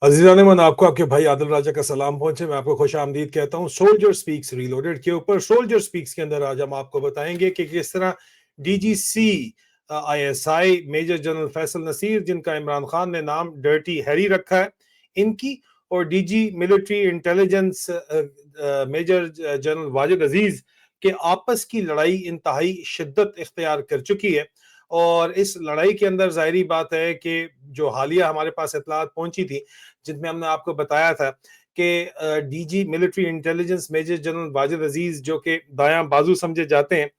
अजीज़ान मन, आपको आपके भाई आदिल राजा का सलाम पहुंचे। मैं आपको खुश आमदीद कहता हूं सोल्जर स्पीक्स रीलोडेड के ऊपर। सोल्जर स्पीक्स के अंदर आज हम आपको बताएंगे कि किस तरह DGC ISI major general Faisal Naseer, जिनका इमरान खान ने नाम डर्टी हैरी रखा है, इनकी और DG military intelligence major general Wajid Aziz के आपस की लड़ाई इंतहाई शिद्दत इख्तियार कर चुकी है। और इस लड़ाई के अंदर जाहिर बात है कि जो हालिया हमारे पास इतलात पहुंची थी, जिनमें हमने आपको बताया था कि DG military intelligence major general Wajid Aziz, जो कि दायां बाजू समझे जाते हैं,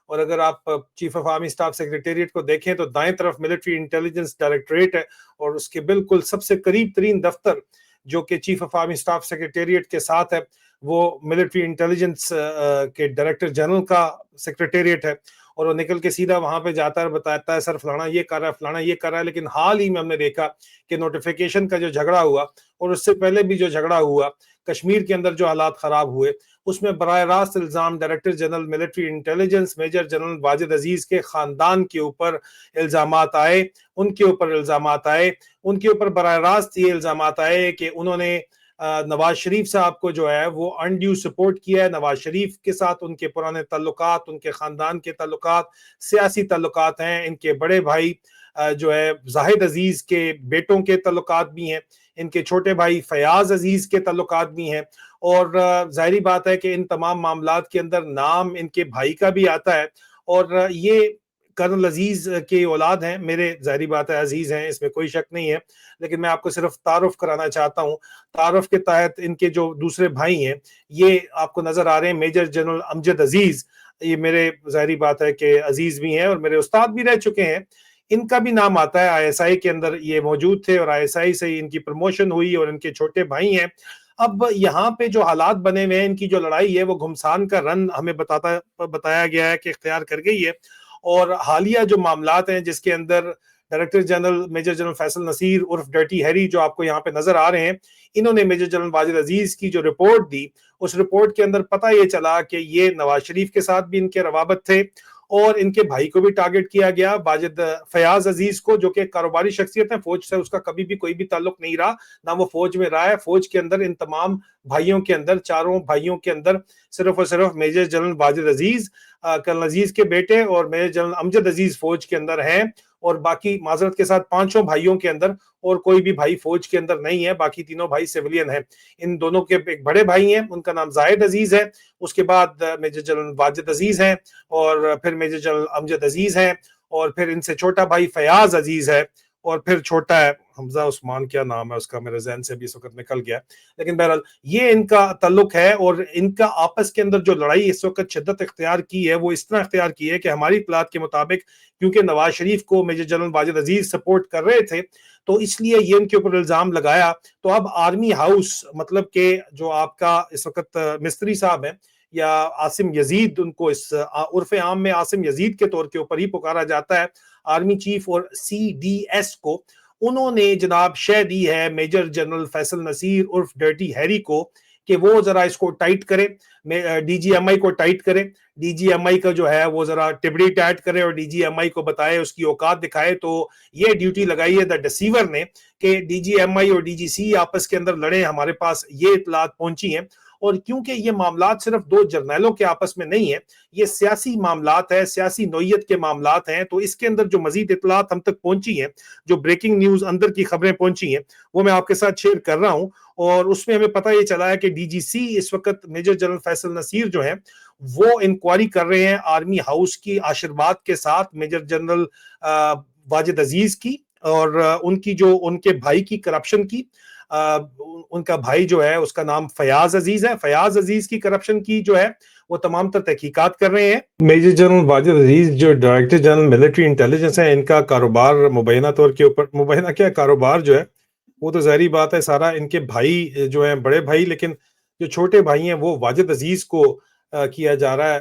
और अगर आप chief of army staff secretariat को देखें तो दाएं तरफ मिलिट्री इंटेलिजेंस डायरेक्टरेट है, और उसके बिल्कुल सबसे करीब तरीन दफ्तर जो कि chief of army staff secretariat के साथ है, वो मिलिट्री इंटेलिजेंस के डायरेक्टर जनरल का सेक्रेटेरिएट है। और वो निकल के सीधा वहां पे जाता है, बताता है सर फलाना ये कर रहा है, फलाना ये कर रहा है। लेकिन हाल ही में हमने देखा कि नोटिफिकेशन का जो झगड़ा हुआ, और उससे पहले भी जो झगड़ा हुआ, कश्मीर के अंदर जो हालात खराब हुए, उसमें बराह रास्त इल्जाम director general military intelligence major general Wajid Aziz के खानदान के ऊपर इल्जामात आए। उनके ऊपर बराह रास्त ये इल्जामात आए कि उन्होंने नवाज शरीफ साहब को जो है वो अनड्यू सपोर्ट किया है। नवाज शरीफ के साथ उनके पुराने ताल्लुकात, उनके खानदान के ताल्लुकात, सियासी ताल्लुकात हैं। इनके बड़े भाई जो है जाहिद अजीज के बेटों के ताल्लुकात भी हैं, इनके छोटे भाई फयाज अजीज के ताल्लुकात भी हैं। और जाहिर बात है कि इन तमाम मामलात के अंदर नाम इनके भाई का भी आता है। और ये कर्नल अजीज के औलाद हैं, मेरे जाहिर बात है अजीज हैं, इसमें कोई शक नहीं है। लेकिन मैं आपको सिर्फ तारुफ कराना चाहता हूँ। तारुफ के तहत इनके जो दूसरे भाई हैं, ये आपको नजर आ रहे हैं, मेजर जनरल अमजद अजीज। ये मेरे जाहिर बात है कि अजीज भी हैं और मेरे उस्ताद भी रह चुके हैं। इनका भी नाम आता है, आईएसआई के अंदर ये मौजूद थे और आईएसआई से ही इनकी प्रमोशन हुई, और इनके छोटे भाई हैं। अब यहाँ पे जो हालात बने हुए हैं, इनकी जो लड़ाई है वो घुमसान का रन हमें बताया गया है कि इख्तियार कर गई है। और हालिया जो मामलात हैं, जिसके अंदर director general major general Faisal Naseer उर्फ डर्टी हैरी, जो आपको यहाँ पे नजर आ रहे हैं, इन्होंने मेजर जनरल वाजिद अजीज की जो रिपोर्ट दी, उस रिपोर्ट के अंदर पता ये चला कि ये नवाज शरीफ के साथ भी इनके रवाबत थे, और इनके भाई को भी टारगेट किया गया, वाजिद फयाज अजीज को, जो कि कारोबारी शख्सियत है। फौज से उसका कभी भी कोई भी ताल्लुक नहीं रहा, ना वो फौज में रहा है। फौज के अंदर इन तमाम भाइयों के अंदर, चारों भाइयों के अंदर, सिर्फ और सिर्फ मेजर जनरल वाजिद अजीज, कर्नल अजीज के बेटे और मेजर जनरल अमजद अजीज फौज के अंदर हैं। और बाकी माजरत के साथ पांचों भाइयों के अंदर और कोई भी भाई फौज के अंदर नहीं है, बाकी तीनों भाई सिविलियन हैं। इन दोनों के एक बड़े भाई हैं, उनका नाम जाहिद अजीज है, उसके बाद मेजर जनरल वाजिद अजीज हैं, और फिर मेजर जनरल अमजद अजीज हैं, और फिर इनसे छोटा भाई फयाज अजीज है, और फिर छोटा है हमजा उस्मान, क्या नाम है उसका, मेरे जहन से भी इस वक्त निकल गया। लेकिन बहरहाल ये इनका ताल्लुक है, और इनका आपस के अंदर जो लड़ाई इस वक्त शिद्दत इख्तियार की है, वो इस तरह इख्तियार की है कि हमारी इत्तलात के मुताबिक, क्योंकि नवाज शरीफ को मेजर जनरल वाजिद अजीज सपोर्ट कर रहे थे, तो इसलिए ये इनके ऊपर इल्जाम लगाया। तो अब आर्मी हाउस, मतलब के जो आपका इस वक्त मिस्त्री साहब हैं, या आसिम यजीद, उनको इस उर्फ आम में आसिम यजीद के तौर के ऊपर ही पुकारा जाता है, आर्मी चीफ और सीडीएस को, उन्होंने जनाब शह दी है मेजर जनरल फैसल नसीर उर्फ डर्टी हैरी को कि वो जरा इसको टाइट करे, डीजीएमआई को टाइट करे, डीजीएमआई का जो है वो जरा टिबड़ी टाइट करे, और डीजीएमआई को बताए, उसकी औकात दिखाए। तो ये ड्यूटी लगाई है द डिसीवर ने कि डीजीएमआई और डीजीसी आपस के अंदर लड़े। हमारे पास ये इतलात पहुंची हैं, और क्योंकि ये मामलात सिर्फ दो जर्नैलों के आपस में नहीं है, ये सियासी मामलात है, सियासी नौयत के मामलात हैं, तो इसके अंदर जो मजीद इतलात हम तक पहुंची हैं, जो ब्रेकिंग न्यूज अंदर की खबरें पहुंची हैं, वो मैं आपके साथ शेयर कर रहा हूं। और उसमें हमें पता ये चला है कि डीजीसी इस वक्त मेजर जनरल फैसल नसीर जो है, वो इंक्वायरी कर रहे हैं आर्मी हाउस की आशीर्वाद के साथ मेजर जनरल वाजिद अजीज की, और उनकी जो उनके भाई की करप्शन की। उनका भाई जो है उसका नाम फयाज अजीज है, फयाज अजीज की करप्शन की जो है वो तमाम तर तहकीकात कर रहे हैं। मेजर जनरल वाजिद अजीज जो डायरेक्टर जनरल मिलिट्री इंटेलिजेंस है, इनका कारोबार मुबैना तौर के ऊपर, मुबैना क्या कारोबार जो है वो तो जाहिर बात है सारा इनके भाई जो है, बड़े भाई, लेकिन जो छोटे भाई हैं वो वाजिद अजीज को किया जा रहा है।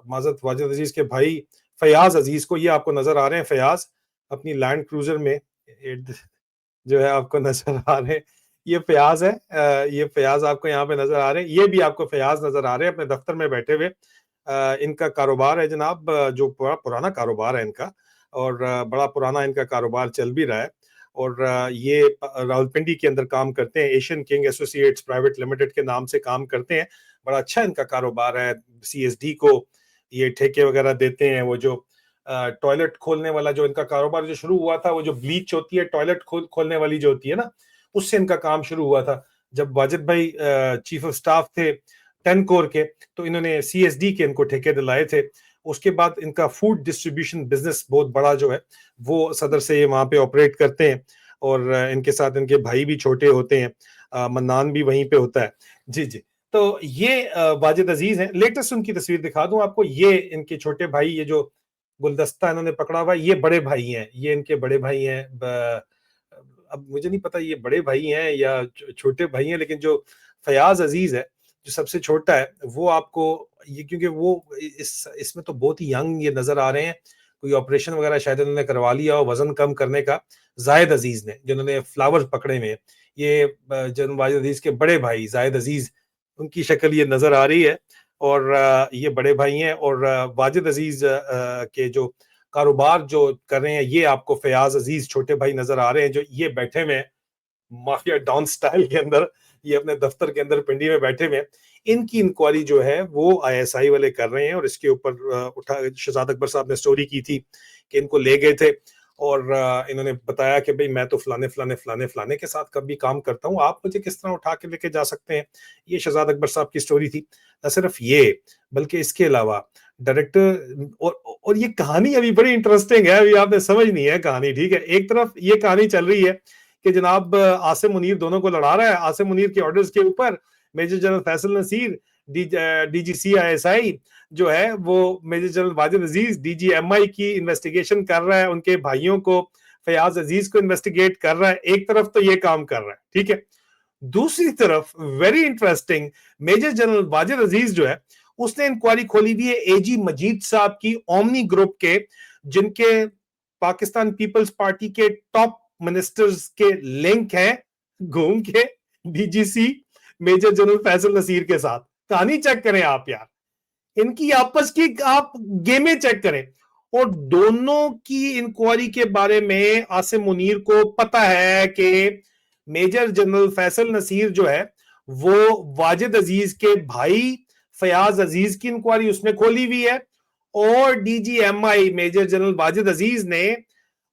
माजरत, वाजिद अजीज के भाई फयाज अजीज को, ये आपको नजर आ रहे हैं फयाज अपनी लैंड क्रूजर में जो है आपको नजर आ रहे हैं, ये फयाज है। ये फयाज आपको यहाँ पे नजर आ रहे हैं, ये भी आपको फयाज नजर आ रहे हैं अपने दफ्तर में बैठे हुए। इनका कारोबार है जनाब, जो पुराना कारोबार है इनका, और बड़ा पुराना इनका कारोबार चल भी रहा है। और ये रावलपिंडी के अंदर काम करते हैं, Asian king associates private limited के नाम से काम करते हैं। बड़ा अच्छा इनका कारोबार है। CSD को ये ठेके वगैरह देते हैं। वो जो टॉयलेट खोलने वाला जो इनका कारोबार जो शुरू हुआ था, वो जो ब्लीच होती है टॉयलेट खोलने वाली जो होती है ना, उससे इनका काम शुरू हुआ था। जब वाजिद भाई चीफ ऑफ स्टाफ थे 10 कोर के, तो इन्होंने CSD के इनको ठेके दिलाए थे। उसके बाद इनका फूड डिस्ट्रीब्यूशन बिजनेस बहुत बड़ा जो है वो सदर से ये वहां पे ऑपरेट करते हैं। और इनके साथ इनके भाई भी छोटे होते हैं, मन्नान भी वहीं पे होता है। जी जी। तो ये वाजिद अजीज हैं। लेटेस्ट उनकी तस्वीर दिखा दूं आपको, ये इनके छोटे भाई, ये जो गुलदस्ता इन्होंने पकड़ा हुआ है, ये बड़े भाई हैं, ये इनके बड़े भाई हैं। अब मुझे नहीं पता ये बड़े भाई हैं या छोटे भाई हैं, लेकिन जो फयाज अजीज है जो सबसे छोटा है, वो आपको ये, क्योंकि वो इसमें तो बहुत ही यंग ये नजर आ रहे हैं, कोई ऑपरेशन वगैरह शायद उन्होंने करवा लिया हो वजन कम करने का। जायद अजीज ने, जिन्होंने फ्लावर्स पकड़े हुए, ये जन वाजिद अजीज के बड़े भाई जायद अजीज, उनकी शक्ल ये नजर आ रही है। और ये बड़े भाई हैं। और वाजिद अजीज के जो कारोबार जो कर रहे हैं, ये आपको फयाज अजीज छोटे भाई नजर आ रहे हैं, जो ये बैठे हुए हैं माफिया डॉन स्टाइल के अंदर, ये अपने दफ्तर के अंदर पिंडी में बैठे हुए हैं। इनकी इंक्वायरी जो है वो ISI वाले कर रहे हैं। और इसके ऊपर उठा शहजाद अकबर साहब ने स्टोरी की थी कि इनको ले गए थे और इन्होंने बताया कि भाई मैं तो फलाने फलाने फलाने फलाने के साथ कभी काम करता हूँ, आप मुझे किस तरह उठा के लेके जा सकते हैं। ये शहजाद अकबर साहब की स्टोरी थी। न सिर्फ ये, बल्कि इसके अलावा डायरेक्टर, और ये कहानी अभी बड़ी इंटरेस्टिंग है, अभी आपने समझ नहीं है कहानी, ठीक है। एक तरफ ये कहानी चल रही है कि जनाब आसिम मुनीर दोनों को लड़ा रहा है। आसिम मुनीर के ऑर्डर्स के ऊपर major general Faisal Naseer DGC ISI जो है वो major general Wajid Aziz DGMI की इन्वेस्टिगेशन कर रहा है, उनके भाइयों को फयाज अजीज को इन्वेस्टिगेट कर रहा है। एक तरफ तो ये काम कर रहा है, ठीक है। दूसरी तरफ very interesting, major general Wajid Aziz जो है उसने इंक्वायरी खोली हुई है AG मजीद साहब की, ओमनी ग्रुप के, जिनके पाकिस्तान पीपल्स पार्टी के टॉप मिनिस्टर्स के लिंक हैं घूम के DGC major general Faisal Naseer के साथ। कहानी चेक करें आप यार, इनकी आपस की आप गेमें चेक करें। और दोनों की इंक्वायरी के बारे में आसिम मुनीर को पता है कि मेजर जनरल फैसल नसीर जो है वो वाजिद अजीज के भाई फयाज अजीज की इंक्वायरी उसने खोली हुई है। और DGMI मेजर जनरल वाजिद अजीज ने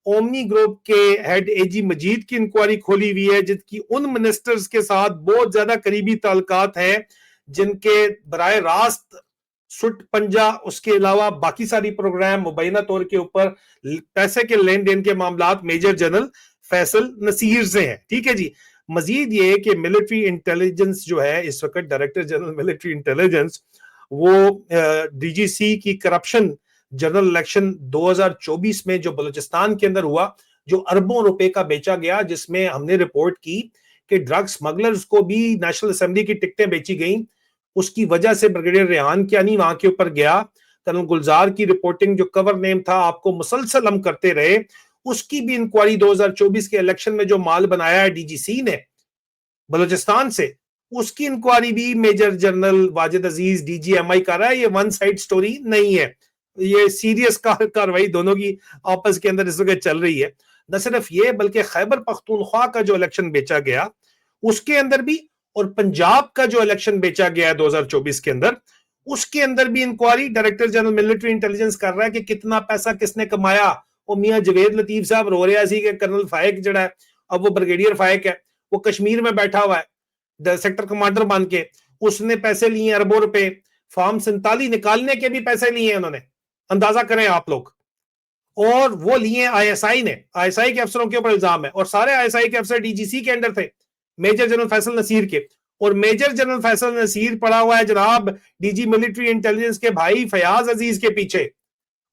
ओमनी ग्रुप के हेड AG मजीद की इंक्वायरी खोली हुई है, जिनकी उन मिनिस्टर्स के साथ बहुत ज्यादा करीबी ताल्लुकात हैं, जिनके बराए रास्त सुट पंजा, उसके अलावा बाकी सारी प्रोग्राम मुबैना तौर के ऊपर पैसे के लेन देन के मामलात मेजर जनरल फैसल नसीर से हैं, ठीक है जी। मजीद ये कि मिलिट्री इंटेलिजेंस जो है इस वक्त, डायरेक्टर जनरल मिलिट्री इंटेलिजेंस, वो DGC की करप्शन जनरल इलेक्शन 2024 में जो बलूचिस्तान के अंदर हुआ, जो अरबों रुपए का बेचा गया, जिसमें हमने रिपोर्ट की कि ड्रग स्मगलर्स को भी नेशनल असेंबली की टिकटें बेची गई, उसकी वजह से ब्रिगेडियर रेहान कियानी वहां के ऊपर गया। कर्नल गुलजार की रिपोर्टिंग जो कवर नेम था आपको मुसलसल हम करते रहे, उसकी भी इंक्वायरी 2024 के इलेक्शन में जो माल बनाया है DGC ने बलूचिस्तान से, उसकी इंक्वायरी भी major general Wajid Aziz DGMI कर रहा है। ये वन साइड स्टोरी नहीं है, ये सीरियस कार्रवाई दोनों की आपस के अंदर इस वक्त चल रही है। न सिर्फ ये, बल्कि खैबर पख्तूनख्वा का जो इलेक्शन बेचा गया उसके अंदर भी, और पंजाब का जो इलेक्शन बेचा गया है 2024 के अंदर, उसके अंदर भी inquiry director general military intelligence कर रहा है कि कितना पैसा किसने कमाया। वो मियां जवेद लतीफ साहब रो रहा सी कि कर्नल फाइक जड़ा है, अब वो ब्रिगेडियर फाइक है, वो कश्मीर में बैठा हुआ है सेक्टर कमांडर बन के, उसने पैसे लिए अरबों रुपए, फॉर्म 47 निकालने के भी पैसे लिए उन्होंने, अंदाजा करें आप लोग। और वो लिए ISI ने, ISI के अफसरों के ऊपर इल्जाम है, और सारे ISI के अफसर DGC के अंडर थे मेजर जनरल फैसल नसीर के। और मेजर जनरल फैसल नसीर पड़ा हुआ है जनाब DG मिलिट्री इंटेलिजेंस के भाई फयाज अजीज के पीछे।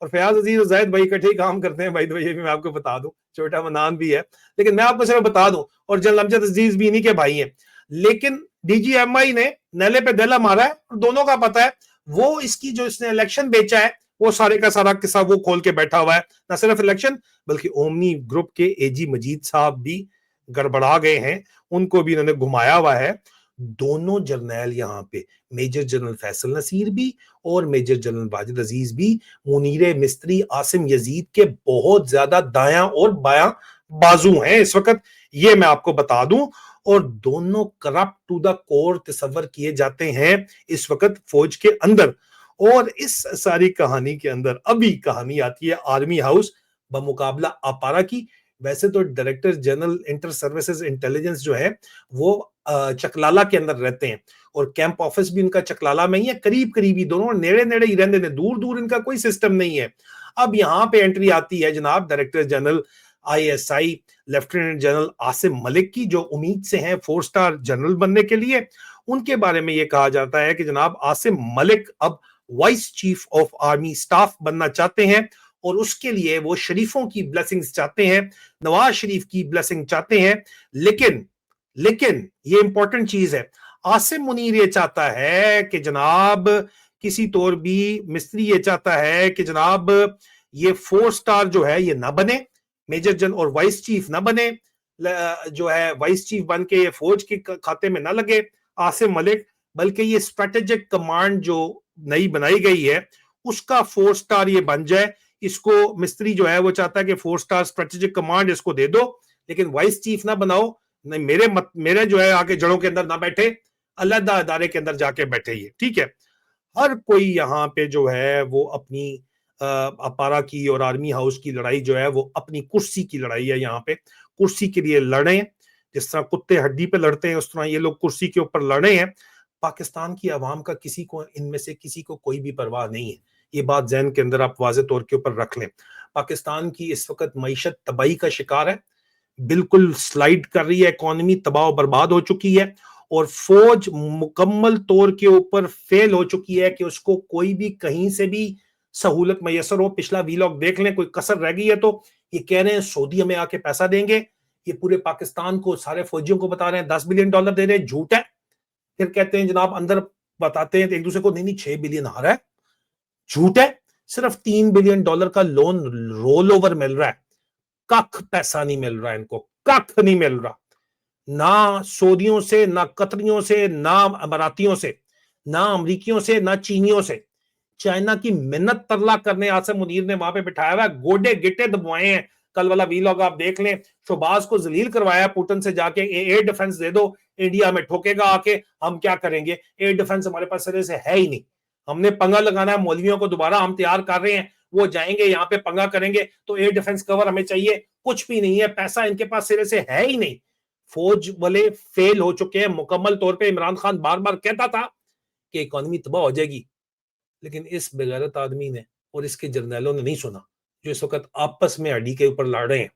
और फयाज अजीज और जायद भाई इकट्ठे काम करते हैं भाई, तो ये भी मैं आपको बता दूं, छोटा मनान भी है, लेकिन मैं आपको सिर्फ बता दूं। और जनरल अमजद अजीज भी इन्हीं के भाई हैं। लेकिन DGMI ने नैले पे दला मारा है, और दोनों का पता है वो इसकी जो इसने इलेक्शन बेचा है वो सारे का सारा किस्सा वो खोल के बैठा हुआ है। ना सिर्फ इलेक्शन, बल्कि ओमनी ग्रुप के AG मजीद साहब भी गड़बड़ा गए हैं, उनको भी इन्होंने घुमाया हुआ है। दोनों जर्नैल यहाँ पे, मेजर जनरल फैसल नसीर भी और मेजर जनरल वाजिद अजीज भी, मुनीर मिस्त्री, आसिम यजीद के बहुत ज्यादा दायां और बायां बाजू हैं इस वक्त, ये मैं आपको बता दूं। और दोनों करप्ट टू द कोर तस्वर किए जाते हैं इस वक्त फौज के अंदर। और इस सारी कहानी के अंदर अभी कहानी आती है आर्मी हाउस बमुकाबला अपारा की। वैसे तो director general inter services intelligence जो है वो चकलाला के अंदर रहते हैं, और कैंप ऑफिस भी इनका चकलाला में ही है, करीब करीब ही दोनों नेड़े नेड़े ही रहते हैं, दूर दूर इनका कोई सिस्टम नहीं है। अब यहां पे एंट्री आती है जनाब director general ISI lieutenant general Asim Malik की, जो उम्मीद से हैं 4 स्टार जनरल बनने के लिए। उनके बारे में यह कहा जाता है कि जनाब आसिम मलिक अब vice chief of army staff बनना चाहते हैं, और उसके लिए वो शरीफों की ब्लेसिंग्स चाहते हैं, नवाज शरीफ की ब्लेसिंग चाहते हैं। लेकिन लेकिन ये इंपॉर्टेंट चीज है, आसिम मुनीर ये चाहता है कि जनाब किसी तौर भी मिस्त्री ये चाहता है कि जनाब ये 4 स्टार जो है ये ना बने, मेजर जनरल और वाइस चीफ ना बने, जो है वाइस चीफ बन के ये फौज के खाते में ना लगे आसिम मलिक, बल्कि ये स्ट्रेटेजिक कमांड जो नई बनाई गई है उसका 4 स्टार ये बन जाए। इसको मिस्त्री जो है वो चाहता है कि 4 स्टार स्ट्रेटेजिक कमांड इसको दे दो, लेकिन वाइस चीफ ना बनाओ, नहीं मेरे जो है आगे जड़ों के अंदर ना बैठे, अलग अदारे के अंदर जाके बैठे ये, ठीक है। हर कोई यहाँ पे जो है वो अपनी अपारा की और आर्मी हाउस की लड़ाई जो है वो अपनी कुर्सी की लड़ाई है। यहाँ पे कुर्सी के लिए लड़े, जिस तरह कुत्ते हड्डी पे लड़ते हैं उस तरह ये लोग कुर्सी के ऊपर लड़े हैं। पाकिस्तान की आवाम का किसी को इनमें से किसी को कोई भी परवाह नहीं है, ये बात जहन के अंदर आप वाज़े तौर के ऊपर रख लें। पाकिस्तान की इस वक्त मईशत तबाही का शिकार है, बिल्कुल स्लाइड कर रही है, इकोनॉमी तबाह बर्बाद हो चुकी है, और फौज मुकम्मल तौर के ऊपर फेल हो चुकी है कि उसको कोई भी कहीं से भी सहूलत मैसर हो। पिछला वीलॉग देख लें, कोई कसर रह गई है तो ये कह रहे हैं सऊदी हमें आके पैसा देंगे, ये पूरे पाकिस्तान को सारे फौजियों को बता रहे हैं 10 बिलियन डॉलर दे रहे हैं, झूठ है। फिर कहते हैं जनाब अंदर बताते हैं एक दूसरे को, नहीं नहीं 6 बिलियन आ रहा है, झूठ है। सिर्फ 3 बिलियन डॉलर का लोन रोल ओवर मिल रहा है, कख पैसा नहीं मिल रहा है इनको, कख नहीं मिल रहा, ना सऊदियों से, ना कतरियों से, ना अमरातियों से, ना अमरीकियों से, ना चीनियों से। चाइना की मिन्नत तरला करने आसिम मुनीर ने वहां पे बिठाया हुआ, गोडे गिटे दबवाए हैं। कल वाला वीलॉग आप देख लें, शोबाज को जलील करवाया पुतिन से जाके, एयर डिफेंस दे दो, इंडिया में ठोकेगा आके, हम क्या करेंगे, एयर डिफेंस हमारे पास सिरे से है ही नहीं, हमने पंगा लगाना है मौलवियों को दोबारा हम तैयार कर रहे हैं, वो जाएंगे यहाँ पे पंगा करेंगे तो एयर डिफेंस कवर हमें चाहिए, कुछ भी नहीं है, पैसा इनके पास सिरे से है ही नहीं। फौज वाले फेल हो चुके हैं मुकम्मल तौर पे। इमरान खान बार बार कहता था कि इकोनॉमी तबाह हो जाएगी, लेकिन इस बेगैरत आदमी ने और इसके जर्नैलों ने नहीं सुना, जो इस वक्त आपस में हड्डी के ऊपर लड़ रहे हैं।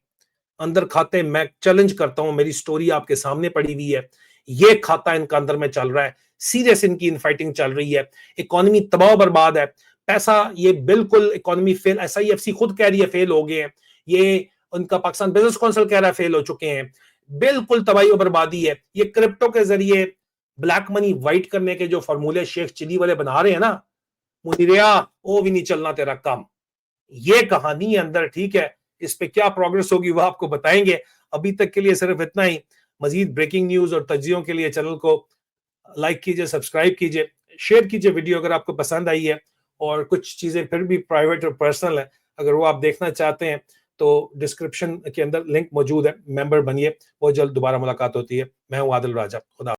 अंदर खाते, मैं चैलेंज करता हूं, मेरी स्टोरी आपके सामने पड़ी हुई है, ये खाता इनका अंदर में चल रहा है, सीरियस इनकी इनफाइटिंग चल रही है, इकोनॉमी तबाह बर्बाद है, पैसा ये बिल्कुल इकोनॉमी फेल, SIFC खुद कह रही है फेल हो गए हैं, ये उनका पाकिस्तान बिजनेस काउंसिल कह रहा है फेल हो चुके हैं, बिल्कुल तबाही और बर्बादी है। ये क्रिप्टो के जरिए ब्लैक मनी व्हाइट करने के जो फॉर्मूले शेख चिली वाले बना रहे हैं ना, मुनीरिया वो भी नहीं चलना तेरा काम, ये कहानी अंदर, ठीक है। इस पे क्या प्रोग्रेस होगी वो आपको बताएंगे। अभी तक के लिए सिर्फ इतना ही। मजीद ब्रेकिंग न्यूज और तज्जियों के लिए चैनल को लाइक कीजिए, सब्सक्राइब कीजिए, शेयर कीजिए वीडियो अगर आपको पसंद आई है। और कुछ चीजें फिर भी प्राइवेट और पर्सनल है, अगर वो आप देखना चाहते हैं तो डिस्क्रिप्शन के अंदर लिंक मौजूद है, मेंबर बनिए। बहुत जल्द दोबारा मुलाकात होती है। मैं हूं आदिल राजा, खुदा।